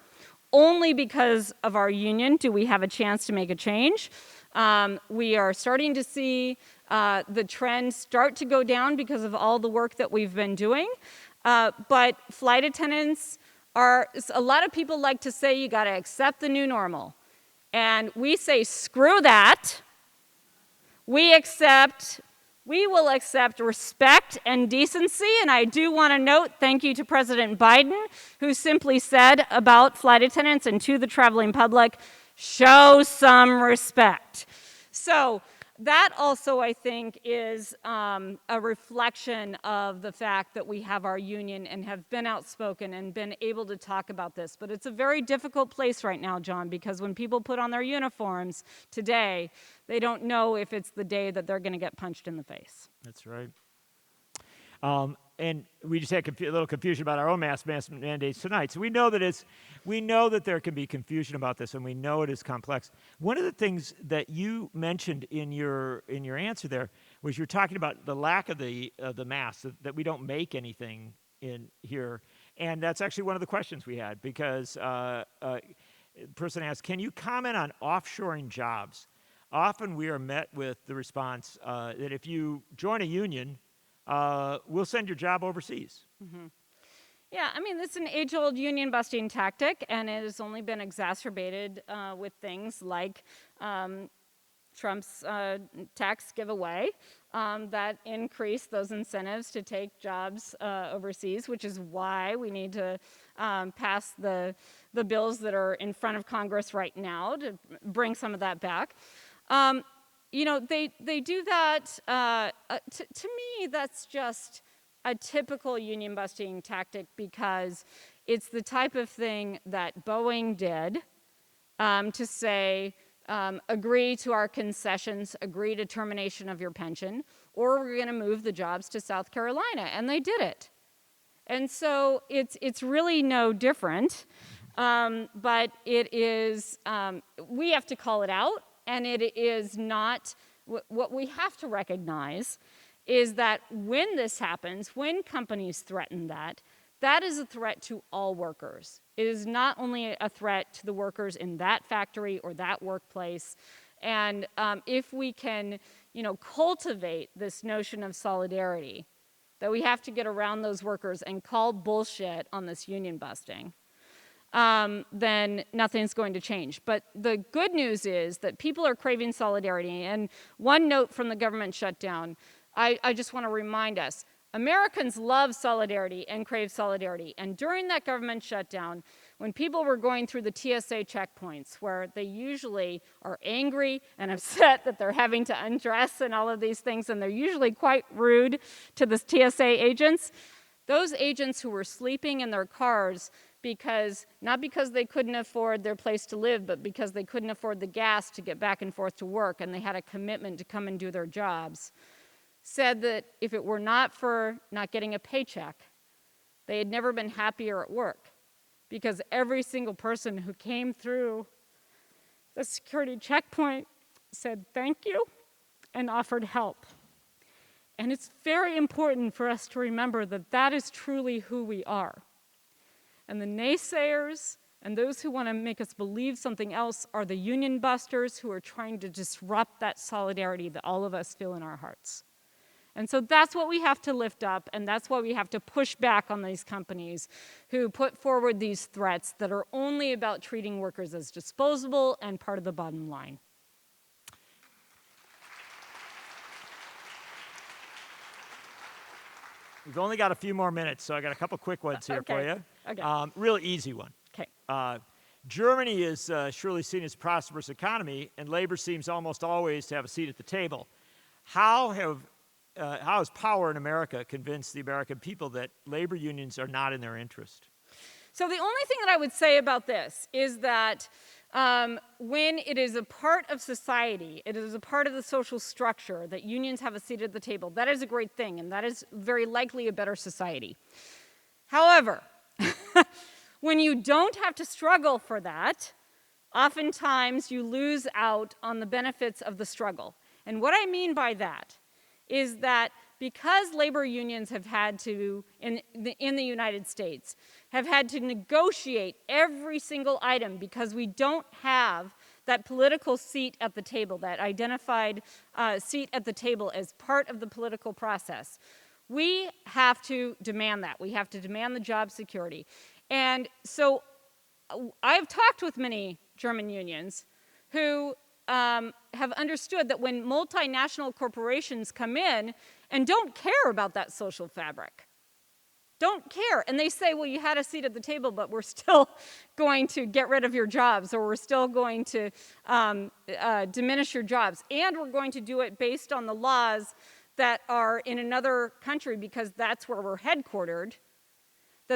Only because of our union do we have a chance to make a change. We are starting to see the trend start to go down because of all the work that we've been doing. But flight attendants a lot of people like to say you got to accept the new normal. And we say, screw that. We will accept respect and decency, and I do want to note, thank you to President Biden, who simply said about flight attendants and to the traveling public, show some respect. So that also, I think, is a reflection of the fact that we have our union and have been outspoken and been able to talk about this. But it's a very difficult place right now, John, because when people put on their uniforms today, they don't know if it's the day that they're going to get punched in the face. That's right. And we just had a little confusion about our own mask mandates tonight. So we know that there can be confusion about this, and we know it is complex. One of the things that you mentioned in your answer there was you're talking about the lack of the masks, that we don't make anything in here, and that's actually one of the questions we had, because the person asked, can you comment on offshoring jobs? Often we are met with the response that if you join a union, we'll send your job overseas. Mm-hmm. Yeah, I mean, it's an age-old union-busting tactic, and it has only been exacerbated with things like Trump's tax giveaway that increased those incentives to take jobs overseas, which is why we need to pass the bills that are in front of Congress right now to bring some of that back. You know, they do that, to me, that's just a typical union-busting tactic, because it's the type of thing that Boeing did to say, agree to our concessions, agree to termination of your pension, or we're going to move the jobs to South Carolina, and they did it. And so it's really no different, but it is, we have to call it out. And it is not, what we have to recognize is that when this happens, when companies threaten that, that is a threat to all workers. It is not only a threat to the workers in that factory or that workplace. And if we can, cultivate this notion of solidarity, that we have to get around those workers and call bullshit on this union busting, then nothing's going to change. But the good news is that people are craving solidarity. And one note from the government shutdown, I just want to remind us, Americans love solidarity and crave solidarity. And during that government shutdown, when people were going through the TSA checkpoints, where they usually are angry and upset that they're having to undress and all of these things, and they're usually quite rude to the TSA agents, those agents who were sleeping in their cars not because they couldn't afford their place to live, but because they couldn't afford the gas to get back and forth to work, and they had a commitment to come and do their jobs, said that if it were not for not getting a paycheck, they had never been happier at work, because every single person who came through the security checkpoint said thank you and offered help. And it's very important for us to remember that that is truly who we are. And the naysayers And those who want to make us believe something else are the union busters who are trying to disrupt that solidarity that all of us feel in our hearts. And so that's what we have to lift up, and that's why we have to push back on these companies who put forward these threats that are only about treating workers as disposable and part of the bottom line. We've only got a few more minutes, so I got a couple quick ones here for you. Okay. Real easy one. Okay. Germany is surely seen as a prosperous economy, and labor seems almost always to have a seat at the table. How has power in America convinced the American people that labor unions are not in their interest? So the only thing that I would say about this is that when it is a part of society, it is a part of the social structure that unions have a seat at the table, that is a great thing, and that is very likely a better society. However, when you don't have to struggle for that, oftentimes you lose out on the benefits of the struggle. And what I mean by that is that because labor unions have had to, in the United States, have had to negotiate every single item because we don't have that political seat at the table, that identified seat at the table as part of the political process, we have to demand that. We have to demand the job security. And so I've talked with many German unions who have understood that when multinational corporations come in and don't care about that social fabric, don't care, and they say, well, you had a seat at the table, but we're still going to get rid of your jobs, or we're still going to diminish your jobs, and we're going to do it based on the laws that are in another country because that's where we're headquartered,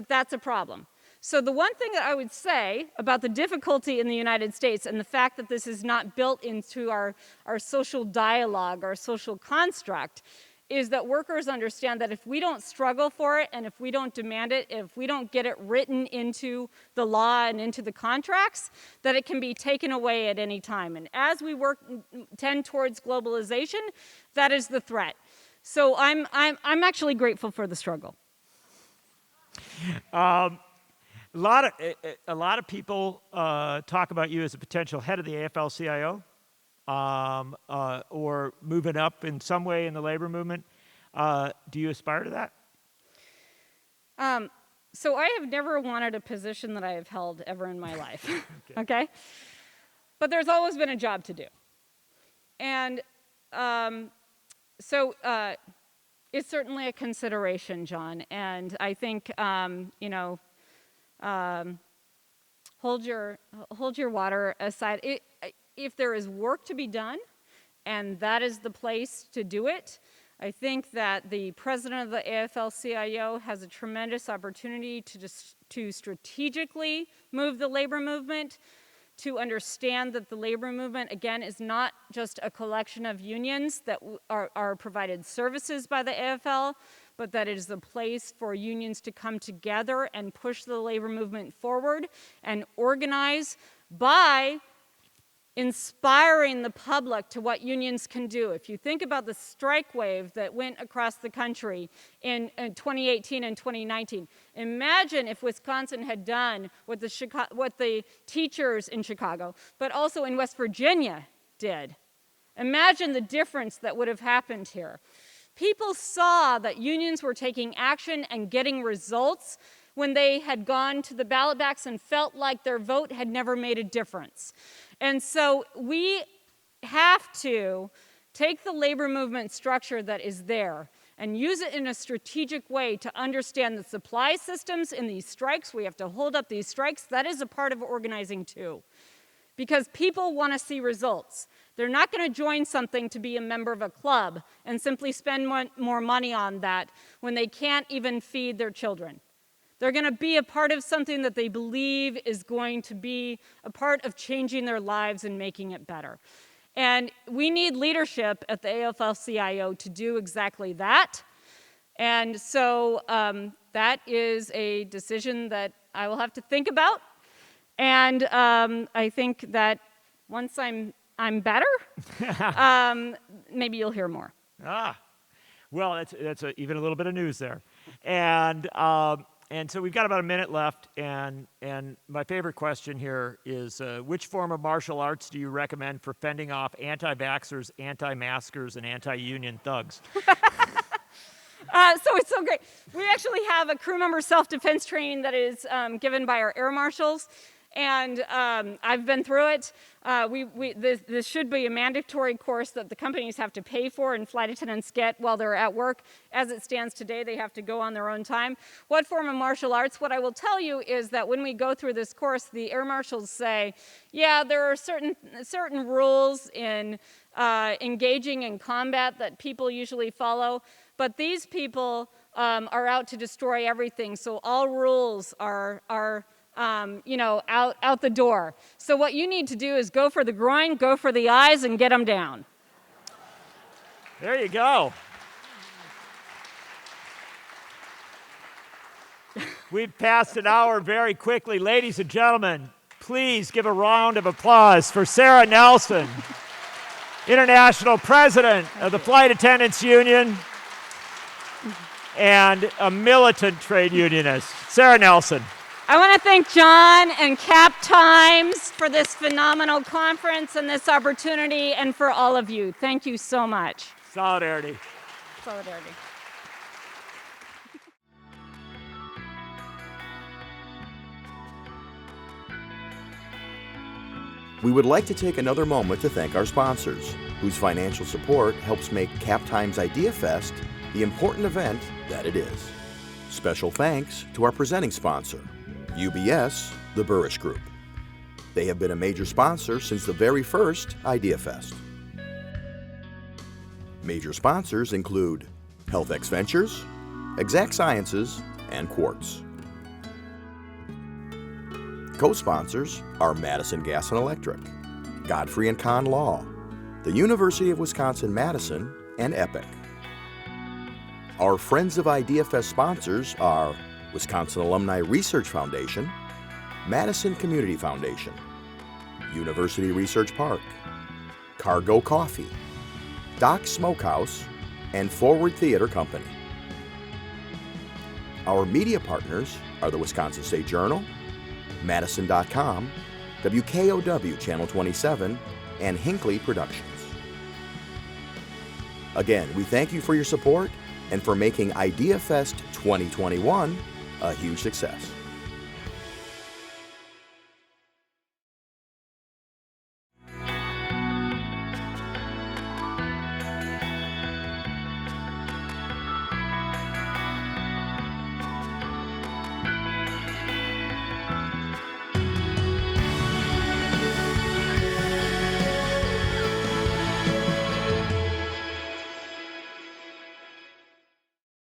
that's a problem. So the one thing that I would say about the difficulty in the United States and the fact that this is not built into our social dialogue, our social construct, is that workers understand that if we don't struggle for it and if we don't demand it, if we don't get it written into the law and into the contracts, that it can be taken away at any time. And as we tend towards globalization, that is the threat. So I'm actually grateful for the struggle. A lot of people talk about you as a potential head of the AFL-CIO, or moving up in some way in the labor movement. Do you aspire to that? So I have never wanted a position that I have held ever in my life, okay? But there's always been a job to do. And so it's certainly a consideration, John. And I think, hold your water aside. If there is work to be done, and that is the place to do it, I think that the president of the AFL-CIO has a tremendous opportunity to strategically move the labor movement, to understand that the labor movement, again, is not just a collection of unions that are provided services by the AFL, but that it is a place for unions to come together and push the labor movement forward and organize by inspiring the public to what unions can do. If you think about the strike wave that went across the country in 2018 and 2019, imagine if Wisconsin had done what the teachers in Chicago, but also in West Virginia did. Imagine the difference that would have happened here. People saw that unions were taking action and getting results when they had gone to the ballot box and felt like their vote had never made a difference. And so we have to take the labor movement structure that is there and use it in a strategic way to understand the supply systems in these strikes. We have to hold up these strikes. That is a part of organizing too, because people want to see results. They're not going to join something to be a member of a club and simply spend more money on that when they can't even feed their children. They're going to be a part of something that they believe is going to be a part of changing their lives and making it better. And we need leadership at the AFL-CIO to do exactly that. And so that is a decision that I will have to think about. And I think that once I'm better, maybe you'll hear more. Well, that's even a little bit of news there. And And so we've got about a minute left, and my favorite question here is, which form of martial arts do you recommend for fending off anti-vaxxers, anti-maskers, and anti-union thugs? So it's so great. We actually have a crew member self-defense training that is given by our air marshals, and I've been through it. This should be a mandatory course that the companies have to pay for and flight attendants get while they're at work. As it stands today, they have to go on their own time. What form of martial arts? What I will tell you is that when we go through this course, the air marshals say, yeah, there are certain rules in engaging in combat that people usually follow, but these people are out to destroy everything, so all rules are out the door. So what you need to do is go for the groin, go for the eyes, and get them down. There you go. We've passed an hour very quickly. Ladies and gentlemen, please give a round of applause for Sara Nelson, International President of the Flight Attendants Union and a militant trade unionist. Sara Nelson. I want to thank John and Cap Times for this phenomenal conference and this opportunity, and for all of you. Thank you so much. Solidarity. Solidarity. We would like to take another moment to thank our sponsors, whose financial support helps make Cap Times Idea Fest the important event that it is. Special thanks to our presenting sponsor, UBS, the Burrish Group. They have been a major sponsor since the very first Idea Fest. Major sponsors include HealthX Ventures, Exact Sciences, and Quartz. Co-sponsors are Madison Gas and Electric, Godfrey & Kahn Law, the University of Wisconsin-Madison, and EPIC. Our Friends of IdeaFest sponsors are Wisconsin Alumni Research Foundation, Madison Community Foundation, University Research Park, Cargo Coffee, Doc Smokehouse, and Forward Theater Company. Our media partners are the Wisconsin State Journal, Madison.com, WKOW Channel 27, and Hinckley Productions. Again, we thank you for your support and for making IdeaFest 2021 a huge success.